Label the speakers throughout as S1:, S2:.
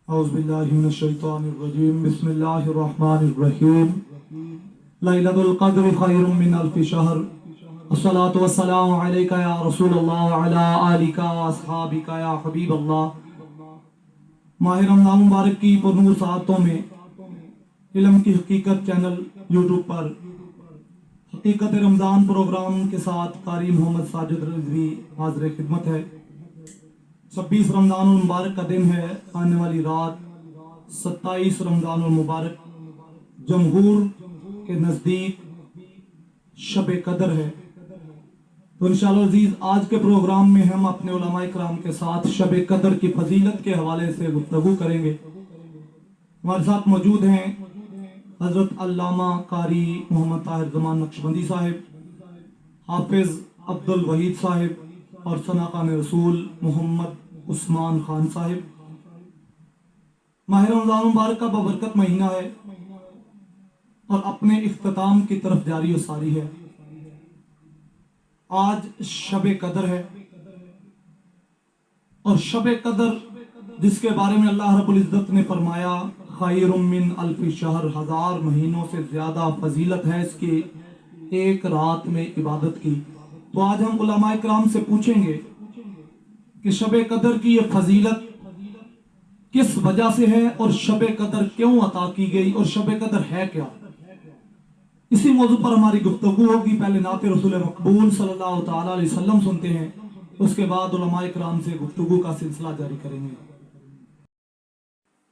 S1: اعوذ باللہ من الشیطان الرجیم بسم اللہ الرحمن الرحیم لیلۃ القدر خیر من الف شہر الصلاۃ والسلام علیک یا رسول اللہ وعلی آلک واصحابک یا حبیب اللہ۔ ماہ رمضان مبارک کی پرنور ساعتوں میں علم کی حقیقت چینل یوٹیوب پر حقیقت رمضان پروگرام کے ساتھ قاری محمد ساجد رضوی حاضر خدمت ہے۔ 26 رمضان المبارک کا دن ہے، آنے والی رات 27 رمضان المبارک جمہور کے نزدیک شب قدر ہے۔ تو انشاءاللہ عزیز آج کے پروگرام میں ہم اپنے علماء کرام کے ساتھ شب قدر کی فضیلت کے حوالے سے گفتگو کریں گے۔ ہمارے ساتھ موجود ہیں حضرت علامہ قاری محمد طاہر زمان نقشبندی صاحب، حافظ عبد الوحید صاحب اور ثنا خوان رسول محمد عثمان خان صاحب۔ ماہ رمضان مبارک کا بابرکت مہینہ ہے اور اپنے اختتام کی طرف جاری و ساری ہے۔ آج شب قدر ہے اور شب قدر جس کے بارے میں اللہ رب العزت نے فرمایا خیر من الف شہر، 1000 مہینوں سے زیادہ فضیلت ہے اس کی ایک رات میں عبادت کی۔ تو آج ہم علماء کرام سے پوچھیں گے کہ شب قدر کی یہ فضیلت کس وجہ سے ہے اور شب قدر کیوں عطا کی گئی اور شب قدر ہے کیا۔ اسی موضوع پر ہماری گفتگو ہوگی۔ پہلے نعت رسول مقبول صلی اللہ تعالیٰ علیہ وسلم سنتے ہیں، اس کے بعد علماء کرام سے گفتگو کا سلسلہ جاری کریں گے۔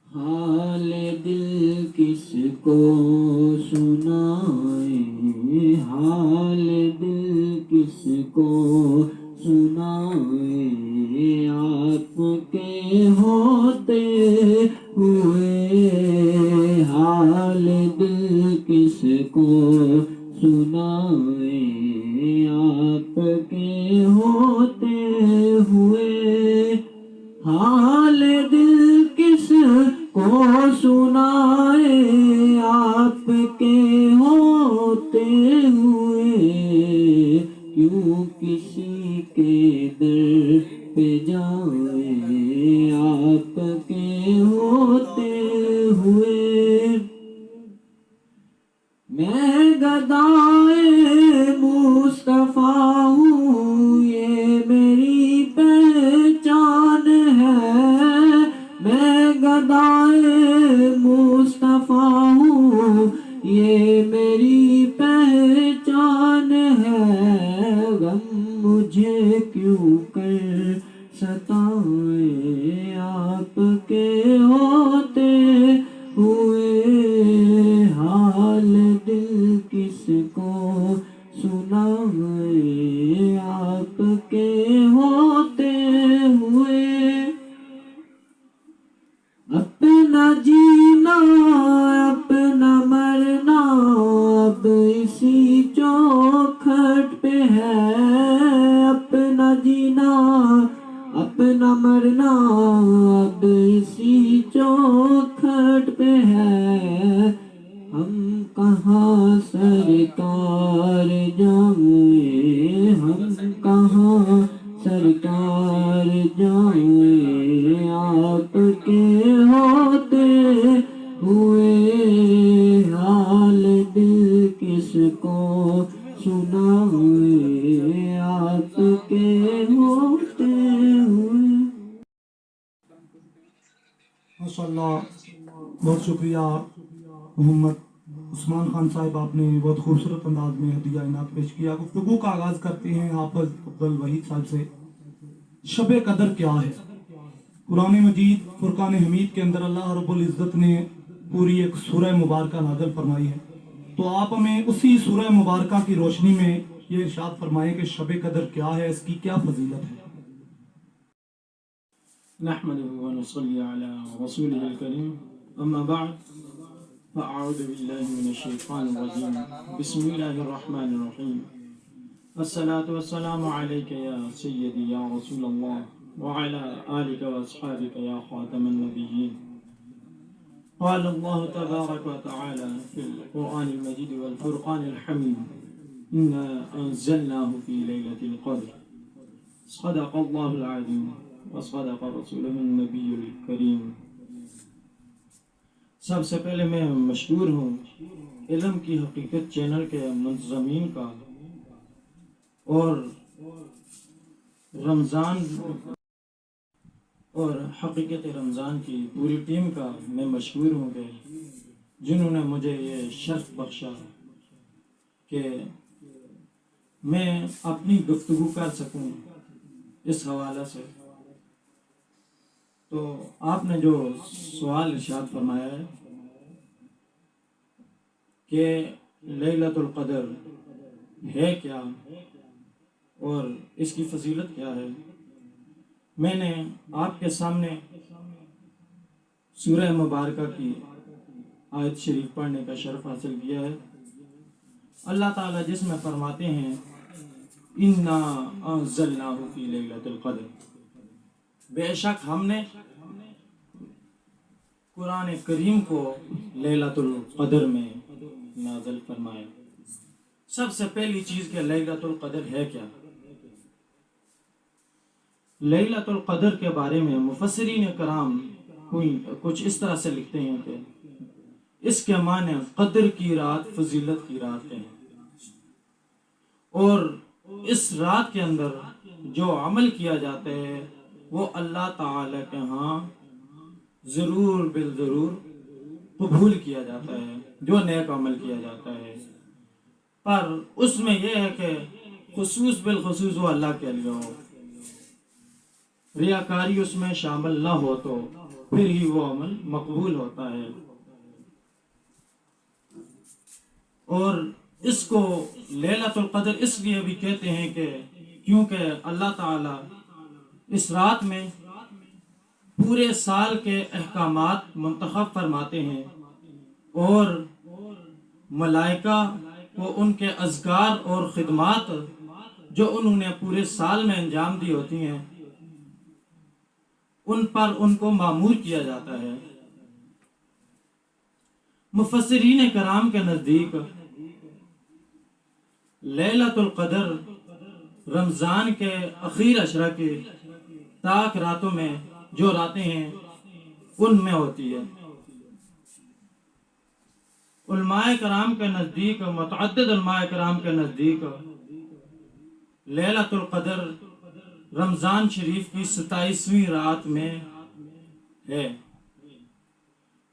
S2: حال دل کس کو سنائیں، حال دل کس کو سنائیں، آپ کے ہوتے ہوئے حال دل کس کو سنائیں، آپ کے ہوتے ہوئے حال دل کس کو سنائے، آپ کے ہوتے ہوئے کیوں کسی کے در پہ جائیں، آپ کے ہوتے ہوئے میں گدائے مصطفیٰ ہوں، یہ میری پہچان ہے، میں گدائے مصطفیٰ ہوں، یہ میری پہچان ہے، غم مجھے کیوں کر ستائے، آپ کے ہوتے ہوئے حال دل کس کو سنائے، آپ کے ہوتے ہوئے اپنا جینا اپنا مرنا اب اسی چوکھٹ پہ ہے، اپنا جینا اپنا مرنا اب اسی چوکھٹ پہ ہے، ہم کہاں سرکار جائیں، ہم کہاں سرکار جائیں، آپ کے ہوتے ہوئے حال دل کس کو سنائے، آپ کے ہوتے ہوئے۔
S1: ماشاءاللہ بہت شکریہ محمد عثمان خان صاحب، آپ نے بہت خوبصورت انداز میں ہدیہ عنایت پیش کیا۔ گفتگو کا آغاز کرتے ہیں حافظ عبد الوحید صاحب سے۔ شب قدر کیا ہے؟ قرآن مجید فرقان حمید کے اندر اللہ رب العزت نے پوری ایک سورہ مبارکہ نازل فرمائی ہے، تو آپ ہمیں اسی سورہ مبارکہ کی روشنی میں یہ ارشاد فرمائیں کہ شب قدر کیا ہے، اس کی کیا فضیلت ہے۔
S3: نحمده ونصلي على رسوله الكريم، أما بعد فأعوذ بالله من الشيطان الرجيم، بسم الله الرحمن الرحيم، الصلاة والسلام عليك يا سيدي يا رسول الله وعلى آلك وأصحابك يا خاتم النبيين۔ قال الله تبارك وتعالى في القرآن المجيد والفرقان الحميد، إنا أنزلناه في ليلة القدر، صدق الله العظيم وصدق رسوله النبي الكريم۔ سب سے پہلے میں مشکور ہوں علم کی حقیقت چینل کے منتظمین کا اور رمضان اور حقیقت رمضان کی پوری ٹیم کا میں مشکور ہوں کہ جنہوں نے مجھے یہ شرف بخشا کہ میں اپنی گفتگو کر سکوں اس حوالے سے۔ تو آپ نے جو سوال ارشاد فرمایا ہے کہ لیلۃ القدر ہے کیا اور اس کی فضیلت کیا ہے، میں نے آپ کے سامنے سورہ مبارکہ کی آیت شریف پڑھنے کا شرف حاصل کیا ہے۔ اللہ تعالیٰ جس میں فرماتے ہیں اِنَّا أَنزَلْنَاهُ فِي لَيْلَةِ الْقَدْرِ، بے شک ہم نے قرآن کریم کو لیلۃ القدر میں نازل فرمایا۔ سب سے پہلی چیز کہ لیلۃ القدر ہے کیا؟ لیلۃ القدر کے بارے میں مفسرین کرام کچھ اس طرح سے لکھتے ہیں کہ اس کے معنی قدر کی رات، فضیلت کی رات ہیں، اور اس رات کے اندر جو عمل کیا جاتا ہے وہ اللہ تعالی کے ہاں ضرور بالضرور قبول کیا جاتا ہے، جو نیک عمل کیا جاتا ہے، پر اس میں یہ ہے کہ خصوص بالخصوص وہ اللہ کے لیے ہو، ریاکاری اس میں شامل نہ ہو تو پھر ہی وہ عمل مقبول ہوتا ہے۔ اور اس کو لیلۃ القدر اس لیے بھی کہتے ہیں کہ کیونکہ اللہ تعالیٰ اس رات میں پورے سال کے احکامات منتخب فرماتے ہیں اور ملائکہ کو ان کے اذکار اور خدمات جو انہوں نے پورے سال میں انجام دی ہوتی ہیں ان پر ان کو مامور کیا جاتا ہے۔ مفسرین کرام کے نزدیک لیلۃ القدر رمضان کے اخیر عشرہ کی طاق راتوں میں جو راتیں ہیں ان میں ہوتی ہے۔ علماء کرام کے نزدیک، متعدد علماء کرام کے نزدیک لیلۃ القدر رمضان شریف کی 27ویں رات میں ہے،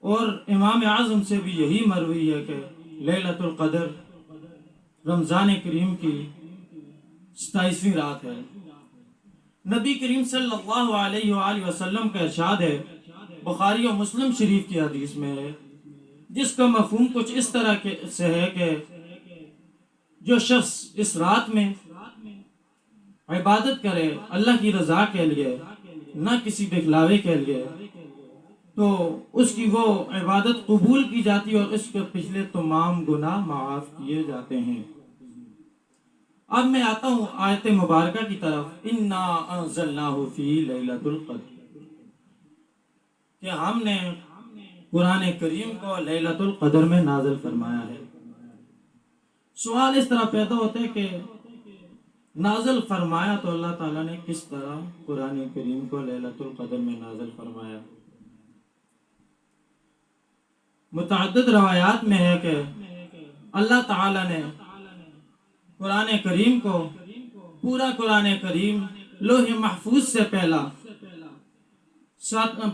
S3: اور امام اعظم سے بھی یہی مروی ہے کہ لیلۃ القدر رمضان کریم کی 27ویں رات ہے۔ نبی کریم صلی اللہ علیہ وآلہ وسلم کا ارشاد ہے، بخاری و مسلم شریف کی حدیث میں ہے، جس کا مفہوم کچھ اس طرح سے ہے کہ جو شخص اس رات میں عبادت کرے اللہ کی رضا کے لیے، نہ کسی دکھلاوے کے لیے، تو اس کی وہ عبادت قبول کی جاتی ہے اور اس کے پچھلے تمام گناہ معاف کیے جاتے ہیں۔ اب میں آتا ہوں آیت مبارکہ کی طرف، اِنَّا أَنزَلْنَاهُ فِي لَيْلَةِ الْقَدْرِ، کہ ہم نے قرآن کریم کو لیلۃ القدر میں نازل فرمایا ہے۔ سوال اس طرح پیدا ہوتا ہے کہ نازل فرمایا تو اللہ تعالیٰ نے کس طرح قرآن کریم کو لیلۃ القدر میں نازل فرمایا؟ متعدد روایات میں ہے کہ اللہ تعالیٰ نے قرآن کریم کو، پورا قرآن کریم لوح محفوظ سے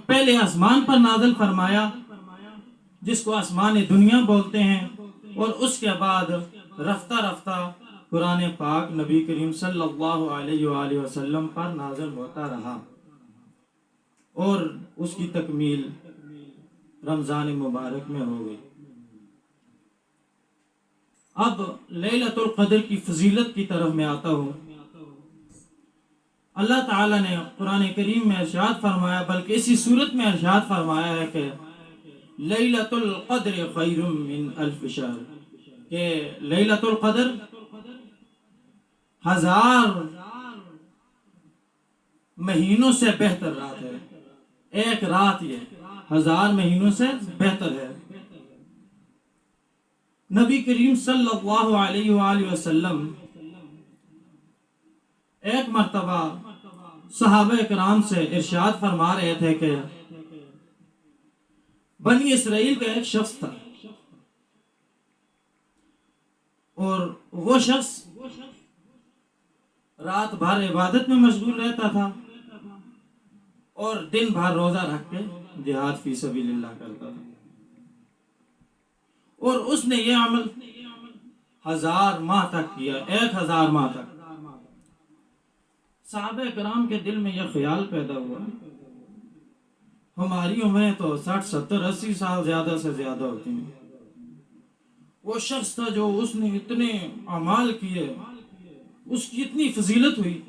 S3: پہلے آسمان پر نازل فرمایا، جس کو آسمان دنیا بولتے ہیں، اور اس کے بعد رفتہ رفتہ قرآن پاک نبی کریم صلی اللہ علیہ وآلہ وسلم پر نازل ہوتا رہا، اور اس کی تکمیل رمضان مبارک میں ہو گئی۔ اب لیلۃ القدر کی فضیلت کی طرف میں آتا ہوں۔ اللہ تعالیٰ نے قرآن کریم میں ارشاد فرمایا، بلکہ اسی صورت میں ارشاد فرمایا ہے کہ لیلۃ القدر خیر من الف شہر، کہ لیلۃ القدر 1000 مہینوں سے بہتر رات ہے۔ ایک رات یہ 1000 مہینوں سے بہتر ہے۔ نبی کریم صلی اللہ علیہ وآلہ وسلم ایک مرتبہ صحابہ کرام سے ارشاد فرما رہے تھے کہ بنی اسرائیل کا ایک شخص تھا، اور وہ شخص رات بھر عبادت میں مشغول رہتا تھا اور دن بھر روزہ رکھ کے جہاد فی سبیل اللہ کرتا تھا، اور اس نے یہ عمل 1000 ماہ تک کیا، 1000 ماہ تک۔ صحابہ کرام کے دل میں یہ خیال پیدا ہوا، ہماری عمریں تو 60 70 80 سال زیادہ سے زیادہ ہوتی ہیں، وہ شخص تھا جو اس نے اتنے اعمال کیے، اس کی اتنی فضیلت ہوئی،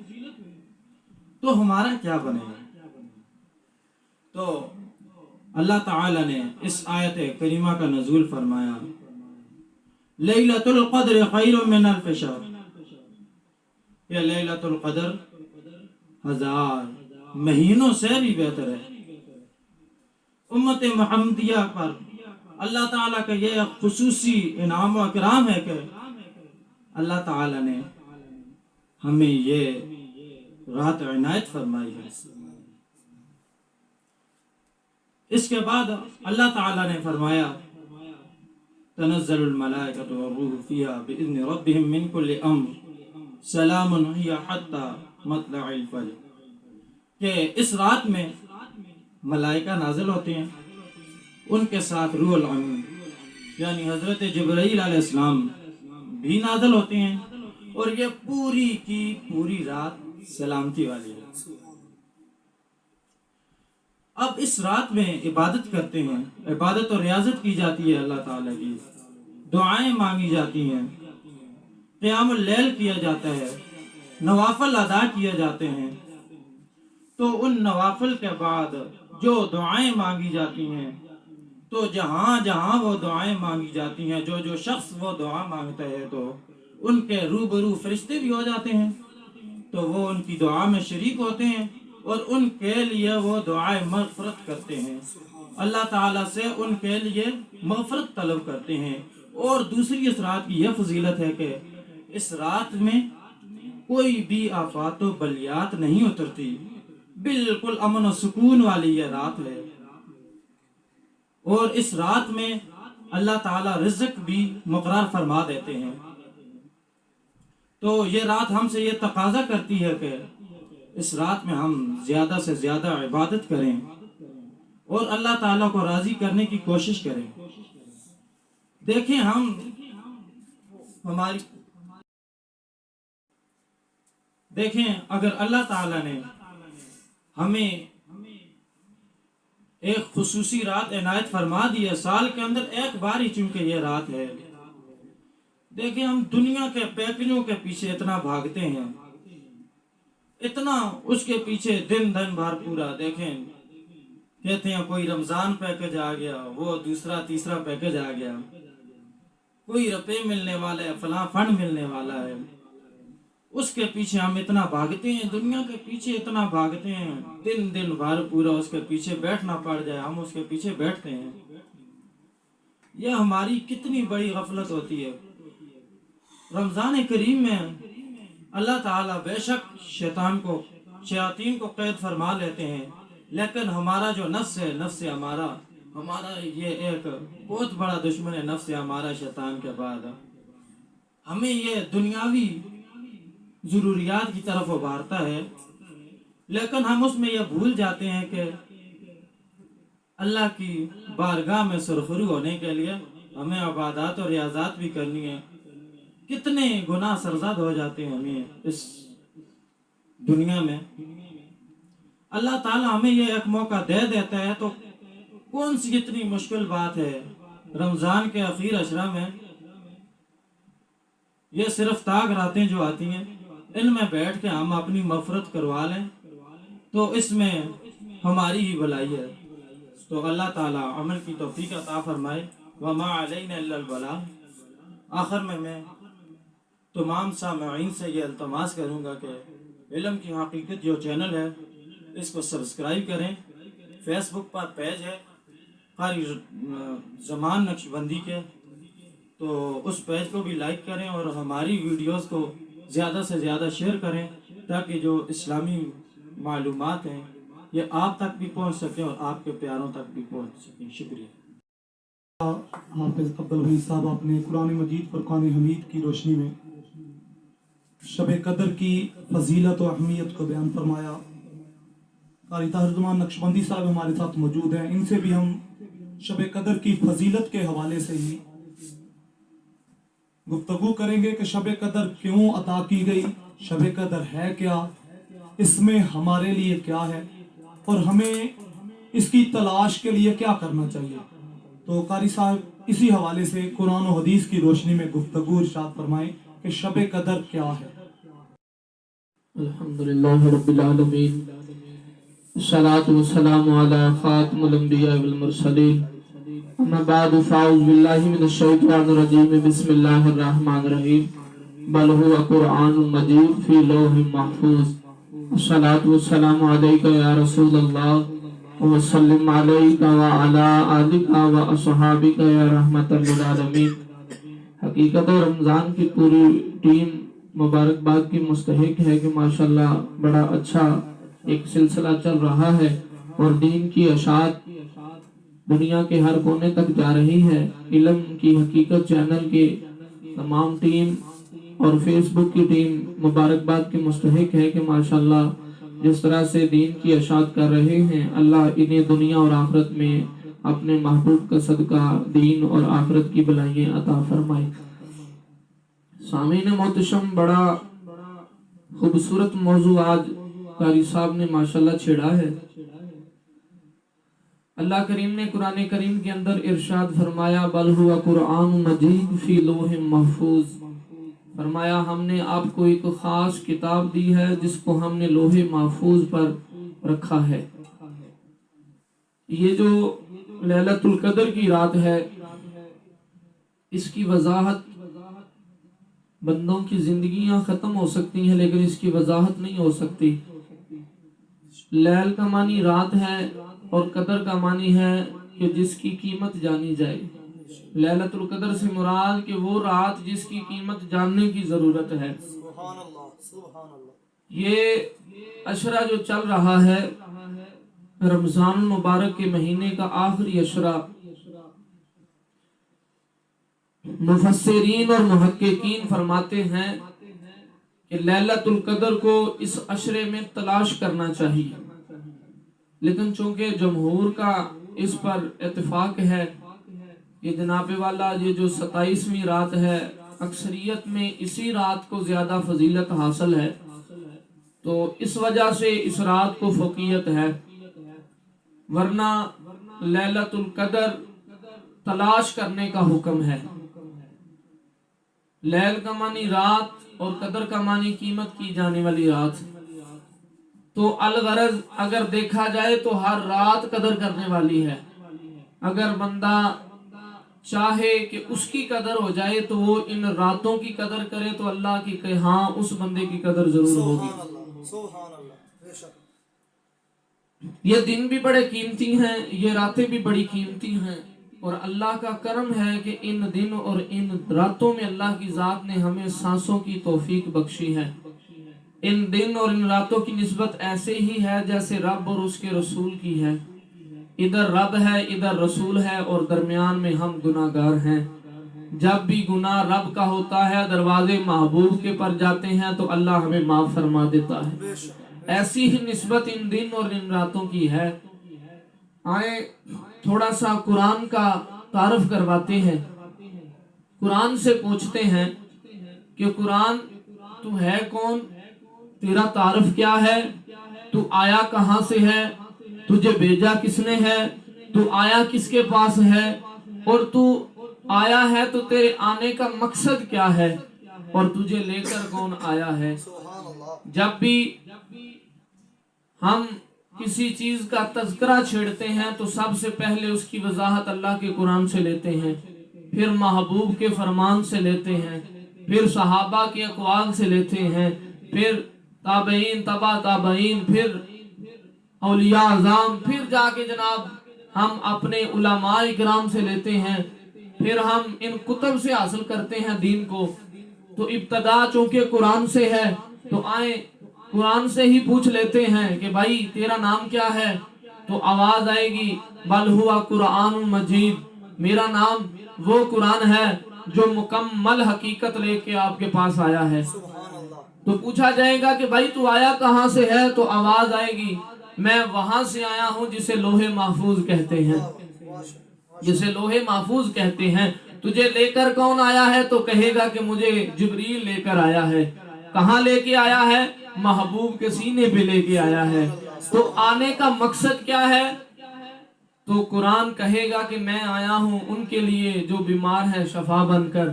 S3: تو ہمارا کیا بنے گا؟ تو اللہ تعالی نے اس آیت کریمہ کا نزول فرمایا، لیلۃ القدر خیر من الف شہر، یہ لیلۃ القدر 1000 مہینوں سے بھی بہتر ہے۔ امت محمدیہ پر اللہ تعالیٰ کا یہ خصوصی انعام و اکرام ہے کہ اللہ تعالیٰ نے ہمیں یہ رات عنایت فرمائی ہے۔ اس کے بعد اللہ تعالیٰ نے فرمایا، تنزل الملائکۃ والروح فیہا بإذن ربہم من کل امر سلام ہی حتی مطلع الفجر، کہ اس رات میں ملائکہ نازل ہوتے ہیں، ان کے ساتھ روح الامین یعنی حضرت جبرائیل علیہ السلام بھی نازل ہوتے ہیں، اور یہ پوری کی پوری رات سلامتی والی ہے۔ اب اس رات میں عبادت کرتے ہیں، عبادت اور ریاضت کی جاتی ہے اللہ تعالیٰ کی، دعائیں مانگی جاتی ہیں، قیام اللیل کیا جاتا ہے، نوافل ادا کیے جاتے ہیں۔ تو ان نوافل کے بعد جو دعائیں مانگی جاتی ہیں، تو جہاں جہاں وہ دعائیں مانگی جاتی ہیں، جو جو شخص وہ دعا مانگتا ہے تو ان کے روبرو فرشتے بھی ہو جاتے ہیں، تو وہ ان کی دعا میں شریک ہوتے ہیں اور ان کے لیے وہ دعائیں مغفرت کرتے ہیں، اللہ تعالیٰ سے ان کے لیے مغفرت طلب کرتے ہیں۔ اور دوسری اس رات کی یہ فضیلت ہے کہ اس رات میں کوئی بھی آفات و بلیات نہیں اترتی، بالکل امن و سکون والی یہ رات ہے، اور اس رات میں اللہ تعالیٰ رزق بھی مقرر فرما دیتے ہیں۔ تو یہ رات ہم سے یہ تقاضا کرتی ہے کہ اس رات میں ہم زیادہ سے زیادہ عبادت کریں اور اللہ تعالیٰ کو راضی کرنے کی کوشش کریں۔ دیکھیں دیکھیں اگر اللہ تعالیٰ نے ہمیں ایک خصوصی رات عنایت فرما دی ہے، سال کے اندر ایک بار ہی چونکہ یہ رات ہے، دیکھیں ہم دنیا کے پیکجوں کے پیچھے اتنا بھاگتے ہیں، اتنا اس کے پیچھے دن بھر پورا، دیکھیں کہتے ہیں کوئی رمضان پیکج آ گیا، وہ دوسرا تیسرا پیکج آ گیا، کوئی روپے ملنے والا ہے، فلاں فنڈ ملنے والا ہے، اس کے پیچھے ہم اتنا بھاگتے ہیں، دنیا کے پیچھے اتنا بھاگتے ہیں، دن بھر پورا اس کے پیچھے بیٹھنا پڑ جائے ہم اس کے پیچھے بیٹھتے ہیں۔ یہ ہماری کتنی بڑی غفلت ہوتی ہے۔ رمضان کریم میں اللہ تعالیٰ بے شک شیاطین کو قید فرما لیتے ہیں، لیکن ہمارا جو نفس ہے، نفس ہمارا یہ ایک بہت بڑا دشمن ہے، نفس ہمارا شیطان کے بعد ہمیں یہ دنیاوی ضروریات کی طرف ابھارتا ہے، لیکن ہم اس میں یہ بھول جاتے ہیں کہ اللہ کی بارگاہ میں سرخرو ہونے کے لیے ہمیں عبادات اور ریاضات بھی کرنی ہے۔ کتنے گناہ سرزد ہو جاتے ہیں ہمیں اس دنیا میں، اللہ تعالیٰ ہمیں یہ ایک موقع دے دیتا ہے، تو کون سی اتنی مشکل بات ہے رمضان کے اخیر اشرا میں یہ صرف تاک راتیں جو آتی ہیں، ان میں بیٹھ کے ہم اپنی مغفرت کروا لیں، تو اس میں ہماری ہی بھلائی ہے۔ تو اللہ تعالیٰ عمل کی توفیق عطا فرمائے، وما علینا الا البلاغ۔ آخر میں تمام سامعین سے یہ التماس کروں گا کہ علم کی حقیقت جو چینل ہے اس کو سبسکرائب کریں، فیس بک پر پیج ہے قاری زمان نقشبندی کے، تو اس پیج کو بھی لائک کریں اور ہماری ویڈیوز کو زیادہ سے زیادہ شیئر کریں، تاکہ جو اسلامی معلومات ہیں یہ آپ تک بھی پہنچ سکیں اور آپ کے پیاروں تک بھی پہنچ سکیں۔ شکریہ۔
S1: حافظ عبدالحمید صاحب آپ نے قرآن مجید فرقان حمید کی روشنی میں شب قدر کی فضیلت و اہمیت کو بیان فرمایا۔ قاری طاہر نقشبندی صاحب ہمارے ساتھ موجود ہیں، ان سے بھی ہم شب قدر کی فضیلت کے حوالے سے ہی گفتگو کریں گے کہ شب قدر کیوں عطا کی گئی، شب قدر ہے کیا، اس میں ہمارے لیے کیا ہے اور ہمیں اس کی تلاش کے لیے کیا کرنا چاہیے۔ تو قاری صاحب اسی حوالے سے قرآن و حدیث کی روشنی میں گفتگو ارشاد فرمائیں کہ شب قدر کیا ہے۔
S2: الحمدللہ رب العالمین، الصلاة والسلام علی خاتم الانبیاء والمرسلین، اما بعد فاعوذ باللہ من الشیطان الرجیم، بسم اللہ الرحمن الرحیم، بل هو قرآن مجید فی لوح محفوظ، الصلاة والسلام علیکہ یا رسول اللہ، وسلم علیکہ وعلا آلکہ واصحابکہ یا رحمت للعالمین۔ حقیقت رمضان کی پوری ٹیم مبارکباد کی مستحق ہے کہ ماشاءاللہ بڑا اچھا ایک سلسلہ چل رہا ہے اور دین کی اشاعت دنیا کے ہر کونے تک جا رہی ہے۔ علم کی حقیقت چینل کے تمام ٹیم اور فیس بک کی ٹیم مبارکباد کی مستحق ہے کہ ماشاءاللہ جس طرح سے دین کی اشاعت کر رہے ہیں، اللہ انہیں دنیا اور آخرت میں اپنے محبوب کا صدقہ دین اور آخرت کی بلائیں عطا فرمائے۔ سامعین محتشم، بڑا خوبصورت موضوع آج قاری صاحب نے ماشاءاللہ چھیڑا ہے۔ اللہ کریم نے قرآن کریم کے اندر ارشاد فرمایا، بل ہوا قرآن مجید فی لوح محفوظ، فرمایا ہم نے آپ کو ایک خاص کتاب دی ہے جس کو ہم نے لوح محفوظ پر رکھا ہے۔ یہ جو لیلۃ القدر کی رات ہے، اس کی وضاحت، بندوں کی زندگیاں ختم ہو سکتی ہیں لیکن اس کی وضاحت نہیں ہو سکتی۔ لیل کا معنی رات ہے اور قدر کا معنی ہے کہ جس کی قیمت جانی جائے۔ لیلۃ القدر سے مراد کہ وہ رات جس کی قیمت جاننے کی ضرورت ہے۔ یہ عشرہ جو چل رہا ہے رمضان المبارک کے مہینے کا آخری عشرہ، مفسرین اور محققین فرماتے ہیں کہ لیلۃ القدر کو اس عشرے میں تلاش کرنا چاہیے، لیکن چونکہ جمہور کا اس پر اتفاق ہے کہ جناب والا یہ جو 27ویں رات ہے، اکثریت میں اسی رات کو زیادہ فضیلت حاصل ہے، تو اس وجہ سے اس رات کو فوقیت ہے، ورنہ لیلۃ القدر تلاش کرنے کا حکم ہے۔ لیل کا معنی رات اور قدر کا معنی قیمت کی جانے والی رات، تو الغرض اگر دیکھا جائے تو ہر رات قدر کرنے والی ہے۔ اگر بندہ چاہے کہ اس کی قدر ہو جائے تو وہ ان راتوں کی قدر کرے تو اللہ کی کہ ہاں اس بندے کی قدر ضرور ہوگی۔ یہ دن بھی بڑے قیمتی ہیں، یہ راتیں بھی بڑی قیمتی ہیں، اور اللہ کا کرم ہے کہ ان دن اور ان راتوں میں اللہ کی ذات نے ہمیں سانسوں کی توفیق بخشی ہے۔ ان دن اور ان راتوں کی نسبت ایسے ہی ہے جیسے رب اور اس کے رسول کی ہے۔ ادھر رب ہے، ادھر رسول ہے، اور درمیان میں ہم گناہگار ہیں۔ جب بھی گناہ رب کا ہوتا ہے، دروازے محبوب کے پر جاتے ہیں تو اللہ ہمیں معاف فرما دیتا ہے۔ ایسی ہی نسبت ان دن اور ان راتوں کی ہے۔ آئے تھوڑا سا قرآن کا تعارف کرواتے ہیں، قرآن سے پوچھتے ہیں کہ قرآن تو ہے کون، تیرا تعارف کیا ہے، تو آیا کہاں سے ہے، تجھے بھیجا کس نے ہے، تو آیا کس کے پاس ہے، اور تو آیا ہے تو تیرے آنے کا مقصد کیا ہے، اور تجھے لے کر کون آیا ہے۔ جب بھی ہم کسی چیز کا تذکرہ چھیڑتے ہیں تو سب سے پہلے اس کی وضاحت اللہ کے قرآن سے لیتے ہیں، پھر محبوب کے فرمان سے لیتے ہیں، پھر صحابہ کے اقوال سے لیتے ہیں، پھر تابعین تبع تابعین، پھر اولیاء اعظام، پھر جا کے جناب ہم اپنے علماء اکرام سے لیتے ہیں، پھر ہم ان کتب سے حاصل کرتے ہیں دین کو۔ تو ابتدا چونکہ قرآن سے ہے تو آئیں قرآن سے ہی پوچھ لیتے ہیں کہ بھائی تیرا نام کیا ہے، تو آواز آئے گی بل ہوا قرآن مجید، میرا نام وہ قرآن ہے جو مکمل حقیقت لے کے آپ کے پاس آیا ہے۔ تو پوچھا جائے گا کہ بھائی تو آیا کہاں سے ہے؟ تو آواز آئے گی میں وہاں سے آیا ہوں جسے لوح محفوظ کہتے ہیں، جسے لوح محفوظ کہتے ہیں۔ تجھے لے کر کون آیا ہے؟ تو کہے گا کہ مجھے جبریل لے کر آیا ہے۔ کہاں لے کے آیا ہے؟ محبوب کے سینے پہ لے کے آیا ہے۔ تو آنے کا مقصد کیا ہے؟ تو قرآن کہے گا کہ میں آیا ہوں ان کے لیے جو بیمار ہیں شفا بن کر،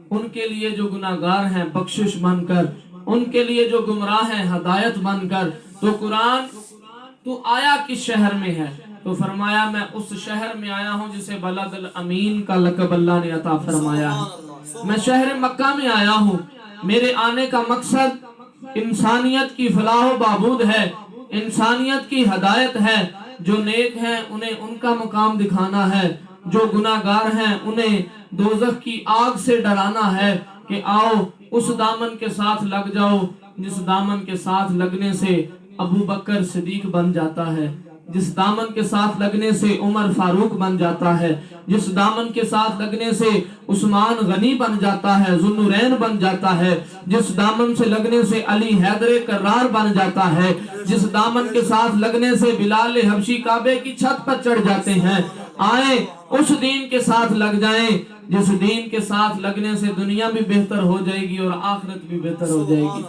S2: ان کے لیے جو گناہگار ہیں بخشش بن کر، ان کے لیے جو گمراہ ہیں ہدایت بن کر۔ تو قرآن تو آیا کس شہر میں ہے؟ تو فرمایا میں اس شہر میں آیا ہوں جسے بلد الامین کا لقب اللہ نے عطا فرمایا ہے۔ میں شہر مکہ میں آیا ہوں۔ میرے آنے کا مقصد انسانیت کی فلاح و بہبود ہے، انسانیت کی ہدایت ہے۔ جو نیک ہیں انہیں ان کا مقام دکھانا ہے، جو گناہگار ہیں انہیں دوزخ کی آگ سے ڈرانا ہے کہ آؤ اس دامن کے ساتھ لگ جاؤ جس دامن کے ساتھ لگنے سے ابو بکر صدیق بن جاتا ہے، جس دامن کے ساتھ لگنے سے عمر فاروق بن جاتا ہے، جس دامن کے ساتھ لگنے سے عثمان غنی بن جاتا ہے، ذو النورین بن جاتا ہے، جس دامن سے لگنے سے علی حیدر کرار بن جاتا ہے، جس دامن کے ساتھ لگنے سے بلال حبشی کعبے کی چھت پر چڑھ جاتے ہیں۔ آئیں اس دین کے ساتھ لگ جائیں جس دین کے ساتھ لگنے سے دنیا بھی بہتر ہو جائے گی اور آخرت بھی بہتر ہو جائے گی۔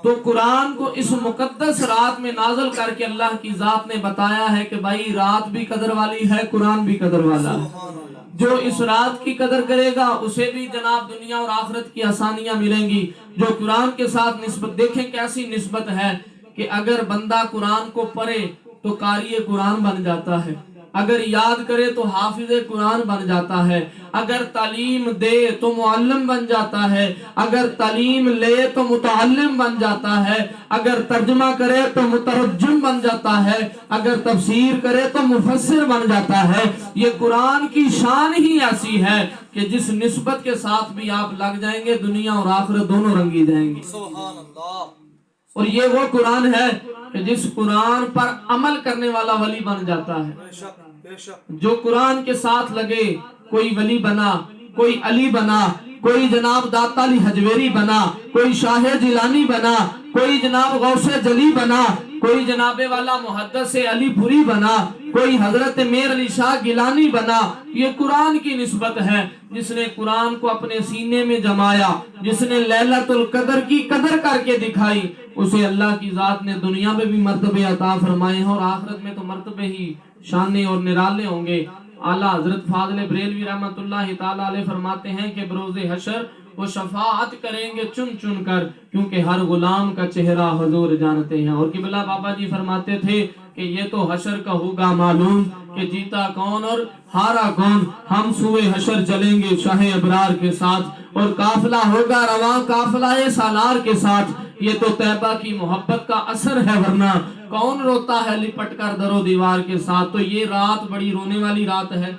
S2: تو قرآن کو اس مقدس رات میں نازل کر کے اللہ کی ذات نے بتایا ہے کہ بھائی رات بھی قدر والی ہے، قرآن بھی قدر والا ہے۔ جو اس رات کی قدر کرے گا اسے بھی جناب دنیا اور آخرت کی آسانیاں ملیں گی۔ جو قرآن کے ساتھ نسبت، دیکھیں کیسی نسبت ہے کہ اگر بندہ قرآن کو پڑھے تو قاری قرآن بن جاتا ہے، اگر یاد کرے تو حافظ قرآن بن جاتا ہے، اگر تعلیم دے تو معلم بن جاتا ہے، اگر تعلیم لے تو متعلم بن جاتا ہے، اگر ترجمہ کرے تو مترجم بن جاتا ہے، اگر تفسیر کرے تو مفسر بن جاتا ہے۔ یہ قرآن کی شان ہی ایسی ہے کہ جس نسبت کے ساتھ بھی آپ لگ جائیں گے دنیا اور آخرت دونوں رنگی جائیں گے۔
S4: سبحان اللہ۔
S2: اور یہ وہ قرآن ہے کہ جس قرآن پر عمل کرنے والا ولی بن جاتا ہے۔
S4: بے شک بے شک۔
S2: جو قرآن کے ساتھ لگے کوئی ولی بنا، کوئی علی بنا، کوئی جناب داتا علی حجویری بنا، کوئی شاہ جیلانی بنا، کوئی جناب غوث جلی بنا، کوئی جناب والا محدث علی پوری بنا، کوئی حضرت میر علی شاہ گیلانی بنا۔ یہ قرآن کی نسبت ہے۔ جس نے قرآن کو اپنے سینے میں جمایا، جس نے لیلۃ القدر کی قدر کر کے دکھائی، اسے اللہ کی ذات نے دنیا میں بھی مرتبے عطا فرمائے ہیں اور آخرت میں تو مرتبے ہی شانے اور نرالے ہوں گے۔ اعلیٰ حضرت فاضل بریلوی رحمۃ اللہ تعالیٰ علیہ فرماتے ہیں کہ بروز حشر وہ شفاعت کریں گے چن چن کر، کیونکہ ہر غلام کا چہرہ حضور جانتے ہیں۔ اور قبلہ بابا جی فرماتے تھے کہ یہ تو حشر کا ہوگا معلوم کہ جیتا کون اور ہارا کون۔ ہم سوئے حشر چلیں گے شاہ ابرار کے ساتھ اور قافلہ ہوگا رواں قافلہ سالار کے ساتھ۔ یہ تو طیبہ کی محبت کا اثر ہے، ورنہ کون روتا ہے لپٹ کر در و دیوار کے ساتھ۔ تو یہ رات بڑی رونے والی رات ہے،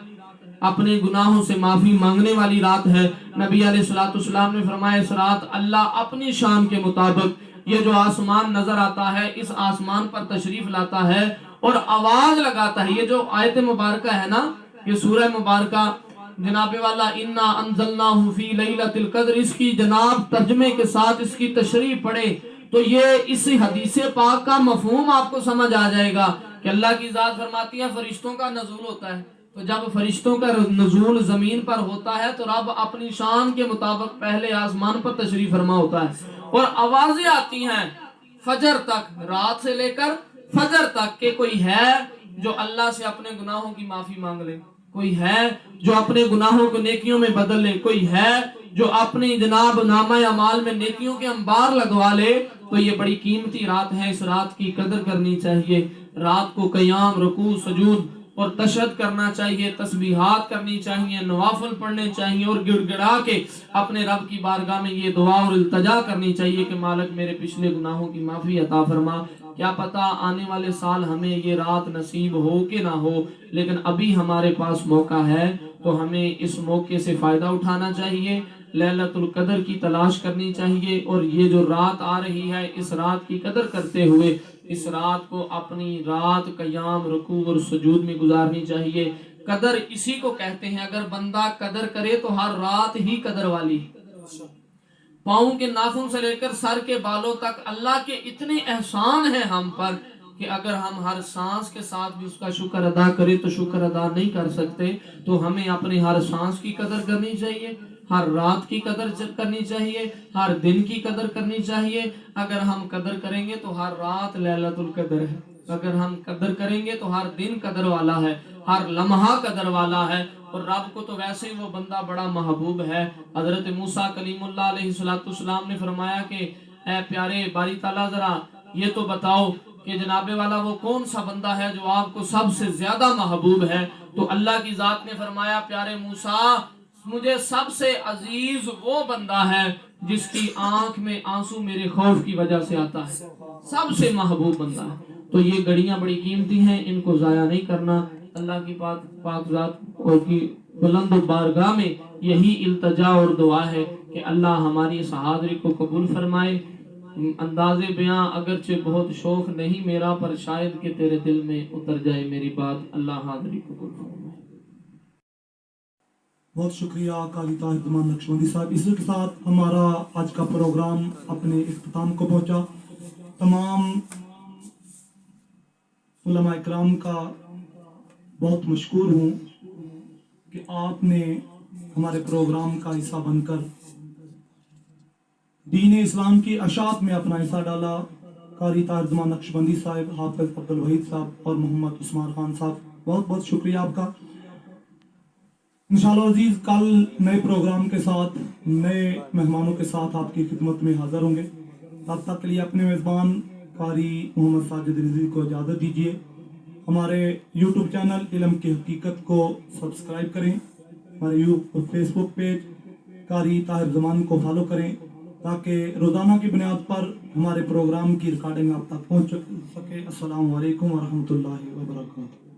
S2: اپنے گناہوں سے معافی مانگنے والی رات ہے۔ نبی علیہ الصلوۃ والسلام نے فرمایا اس رات اللہ اپنی شان کے مطابق یہ جو آسمان نظر آتا ہے اس آسمان پر تشریف لاتا ہے اور آواز لگاتا ہے۔ یہ جو آیت مبارکہ ہے نا، یہ سورہ مبارکہ جناب والا انا انزلناہ فی لیلۃ القدر، اس کی جناب ترجمے کے ساتھ اس کی تشریح پڑھے تو یہ اس حدیث پاک کا مفہوم آپ کو سمجھ آ جائے گا کہ اللہ کی ذات فرماتی ہے فرشتوں کا نزول ہوتا ہے۔ تو جب فرشتوں کا نزول زمین پر ہوتا ہے تو رب اپنی شان کے مطابق پہلے آسمان پر تشریف فرما ہوتا ہے اور آوازیں آتی ہیں فجر تک، رات سے لے کر فجر تک کہ کوئی ہے جو اللہ سے اپنے گناہوں کی معافی مانگ لے، کوئی ہے جو اپنے گناہوں کو نیکیوں میں بدل لے، کوئی ہے جو اپنی جناب نامہ اعمال میں نیکیوں کے انبار لگوا لے۔ تو یہ بڑی قیمتی رات ہے، اس رات کی قدر کرنی چاہیے۔ رات کو قیام، رکوع، سجود اور تشہد کرنا چاہیے، تسبیحات کرنی چاہیے، نوافل پڑھنے چاہیے اور گڑ گڑا کے اپنے رب کی بارگاہ میں یہ دعا اور التجا کرنی چاہیے کہ مالک میرے پچھلے گناہوں کی معافی عطا فرما۔ کیا پتہ آنے والے سال ہمیں یہ رات نصیب ہو کہ نہ ہو، لیکن ابھی ہمارے پاس موقع ہے تو ہمیں اس موقع سے فائدہ اٹھانا چاہیے، لیلۃ القدر کی تلاش کرنی چاہیے اور یہ جو رات آ رہی ہے اس رات کی قدر کرتے ہوئے اس رات کو اپنی رات قیام، رکوع اور سجود میں گزارنی چاہیے۔ قدر اسی کو کہتے ہیں، اگر بندہ قدر کرے تو ہر رات ہی قدر والی ہے۔ پاؤں کے ناخن سے لے کر سر کے بالوں تک اللہ کے اتنے احسان ہیں ہم پر کہ اگر ہم ہر سانس کے ساتھ بھی اس کا شکر ادا کریں تو شکر ادا نہیں کر سکتے۔ تو ہمیں اپنی ہر سانس کی قدر کرنی چاہیے، ہر رات کی قدر کرنی چاہیے، ہر دن کی قدر کرنی چاہیے۔ اگر ہم قدر کریں گے تو ہر رات لیلۃ القدر ہے، اگر ہم قدر کریں گے تو ہر دن قدر والا ہے، ہر لمحہ قدر والا ہے۔ اور رب کو تو ویسے ہی وہ بندہ بڑا محبوب ہے۔ حضرت موسیٰ کلیم اللہ علیہ السلام نے فرمایا کہ اے پیارے باری تعالیٰ، ذرا یہ تو بتاؤ کہ جناب والا وہ کون سا بندہ ہے جو آپ کو سب سے زیادہ محبوب ہے؟ تو اللہ کی ذات نے فرمایا پیارے موسیٰ، مجھے سب سے عزیز وہ بندہ ہے جس کی آنکھ میں آنسو میرے خوف کی وجہ سے آتا ہے، سب سے محبوب بندہ ہے۔ تو یہ گھڑیاں بڑی قیمتی ہیں، ان کو ضائع نہیں کرنا۔ اللہ کی پاک ذات اور کی بلند بارگاہ میں یہی التجا اور دعا ہے کہ اللہ ہماری اس حاضری کو قبول فرمائے۔ انداز بیاں اگرچہ بہت شوق نہیں میرا، پر شاید کہ تیرے دل میں اتر جائے میری بات۔ اللہ حاضری قبول فرمائے۔
S1: بہت شکریہ قاری طاہر زمان نقشبندی صاحب۔ اسی کے ساتھ ہمارا آج کا پروگرام اپنے اختتام کو پہنچا۔ تمام علماء اکرام کا بہت مشکور ہوں کہ آپ نے ہمارے پروگرام کا حصہ بن کر دین اسلام کی اشاعت میں اپنا حصہ ڈالا۔ قاری طاہر زمان نقشبندی صاحب، حافظ عبدالوحید صاحب اور محمد عثمان خان صاحب، بہت بہت شکریہ آپ کا۔ انشاءاللہ عزیز کل نئے پروگرام کے ساتھ، نئے مہمانوں کے ساتھ آپ کی خدمت میں حاضر ہوں گے۔ تب تک کے لیے اپنے میزبان قاری محمد ساجد رضوی کو اجازت دیجیے۔ ہمارے یوٹیوب چینل علم کی حقیقت کو سبسکرائب کریں، ہمارے فیس بک پیج قاری طاہر زمان کو فالو کریں تاکہ روزانہ کی بنیاد پر ہمارے پروگرام کی ریکارڈنگ آپ تک پہنچ سکے۔ السلام علیکم ورحمۃ اللہ وبرکاتہ۔